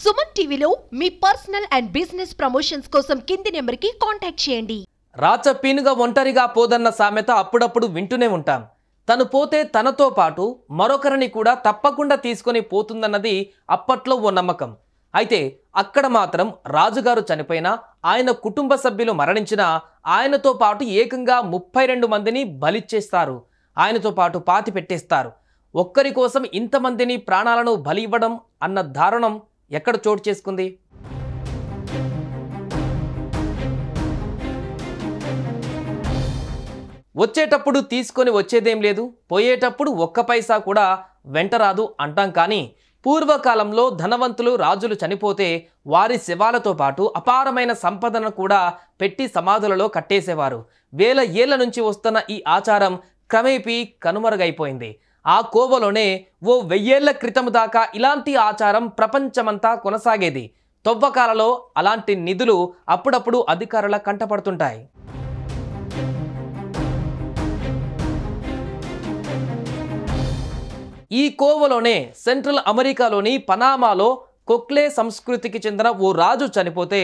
సుమన్ టీవీలో మీ personal and business promotions కోసం కింది నెంబర్కి కాంటాక్ట్ చేయండి. రాచపీనుగా ఒంటరిగా పోదన్న సామెత అప్పుడప్పుడు వింటూనే ఉంటాం. తను పోతే తనతో పాటు మరొకరిని కూడా తప్పకుండా తీసుకొని పోతుందన్నది అప్పట్లో ఓ నమ్మకం. అయితే అక్కడ మాత్రం రాజుగారు చనిపోయినా, ఆయన కుటుంబ సభ్యులు మరణించినా ఆయనతో పాటు ఏకంగా 32 మందిని బలిచ్చేస్తారు. ఆయనతో పాటు పాతి పెట్టేస్తారు. ఒక్కరి కోసం ఇంతమందిని ప్రాణాలను బలి ఇవ్వడం అన్న దారుణం ఎక్కడ చోటు చేసుకుంది? వచ్చేటప్పుడు తీసుకొని వచ్చేదేం లేదు, పోయేటప్పుడు ఒక్క పైసా కూడా వెంటరాదు అంటాం. కానీ పూర్వకాలంలో ధనవంతులు రాజులు చనిపోతే వారి శవాలతో పాటు అపారమైన సంపదను కూడా పెట్టి సమాధులలో కట్టేసేవారు. వేల ఏళ్ల నుంచి వస్తున్న ఈ ఆచారం క్రమేపీ కనుమరుగైపోయింది. ఆ కోవలోనే ఓ 1000 ఏళ్ల క్రితం దాకా ఇలాంటి ఆచారం ప్రపంచమంతా కొనసాగేది. తవ్వకాలలో అలాంటి నిధులు అప్పుడప్పుడు అధికారుల కంటపడుతుంటాయి. ఈ కోవలోనే సెంట్రల్ అమెరికాలోని పనామాలో కొక్లే సంస్కృతికి చెందిన ఓ రాజు చనిపోతే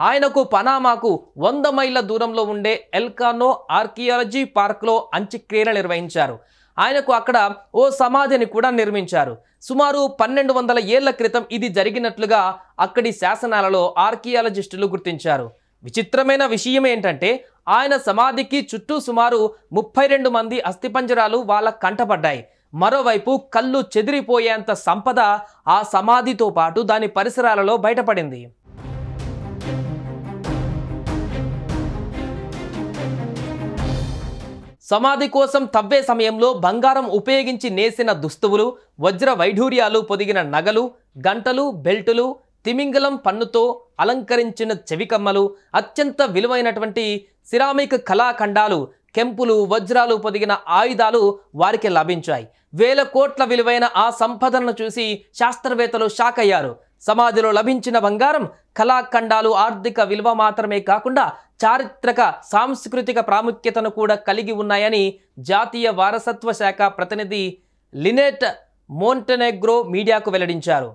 ఆయనకు పనామాకు 100 మైళ్ళ దూరంలో ఉండే ఎల్కానో ఆర్కియాలజీ పార్క్లో అంత్యక్రియలు నిర్వహించారు. ఆయనకు అక్కడ ఓ సమాధిని కూడా నిర్మించారు. సుమారు 1200 ఏళ్ల క్రితం ఇది జరిగినట్లుగా అక్కడి శాసనాలలో ఆర్కియాలజిస్టులు గుర్తించారు. విచిత్రమైన విషయం ఏంటంటే ఆయన సమాధికి చుట్టూ సుమారు 32 మంది అస్థిపంజరాలు వాళ్ళ కంటపడ్డాయి. మరోవైపు కళ్ళు చెదిరిపోయేంత సంపద ఆ సమాధితో పాటు దాని పరిసరాలలో బయటపడింది. సమాధి కోసం తవ్వే సమయంలో బంగారం ఉపయోగించి నేసిన దుస్తువులు, వజ్ర వైఢూర్యాలు పొదిగిన నగలు, గంటలు, బెల్టులు, తిమింగలం పన్నుతో అలంకరించిన చెవికమ్మలు, అత్యంత విలువైనటువంటి సిరామిక్ కళాఖండాలు, కెంపులు, వజ్రాలు పొదిగిన ఆయుధాలు వారికి లభించాయి. 1000 కోట్ల విలువైన ఆ సంపదను చూసి శాస్త్రవేత్తలు షాక్ అయ్యారు. సమాధిలో లభించిన బంగారం, కళాఖండాలు ఆర్థిక విలువ మాత్రమే కాకుండా చారిత్రక, సాంస్కృతిక ప్రాముఖ్యతను కూడా కలిగి ఉన్నాయని జాతీయ వారసత్వ శాఖ ప్రతినిధి లినెట్ మోంటెనెగ్రో మీడియాకు వెల్లడించారు.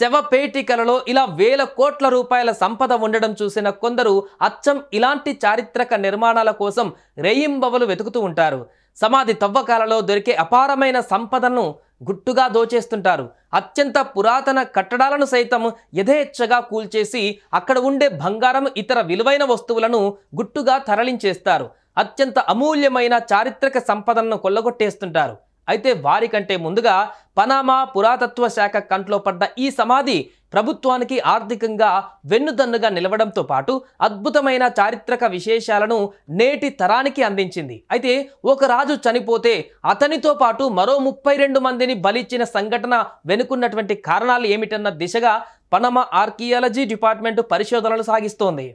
శవపేటికలలో ఇలా 1000 కోట్ల రూపాయల సంపద ఉండడం చూసిన కొందరు అచ్చం ఇలాంటి చారిత్రక నిర్మాణాల కోసం రేయింబవలు వెతుకుతూ ఉంటారు. సమాధి తవ్వకాలలో దొరికే అపారమైన సంపదను గుట్టుగా దోచేస్తుంటారు. అత్యంత పురాతన కట్టడాలను సైతం యథేచ్ఛగా కూల్చేసి అక్కడ ఉండే బంగారం, ఇతర విలువైన వస్తువులను గుట్టుగా తరలించేస్తారు. అత్యంత అమూల్యమైన చారిత్రక సంపదను కొల్లగొట్టేస్తుంటారు. అయితే వారికంటే ముందుగా పనామా పురాతత్వ శాఖ కంట్లో పడ్డ ఈ సమాధి ప్రభుత్వానికి ఆర్థికంగా వెన్నుదన్నుగా నిలవడంతో పాటు అద్భుతమైన చారిత్రక విశేషాలను నేటి తరానికి అందించింది. అయితే ఒక రాజు చనిపోతే అతనితో పాటు మరో 32 మందిని బలిచ్చిన సంఘటన వెనుకున్నటువంటి కారణాలు ఏమిటన్న దిశగా పనామా ఆర్కియాలజీ డిపార్ట్మెంట్ పరిశోధనలు సాగిస్తోంది.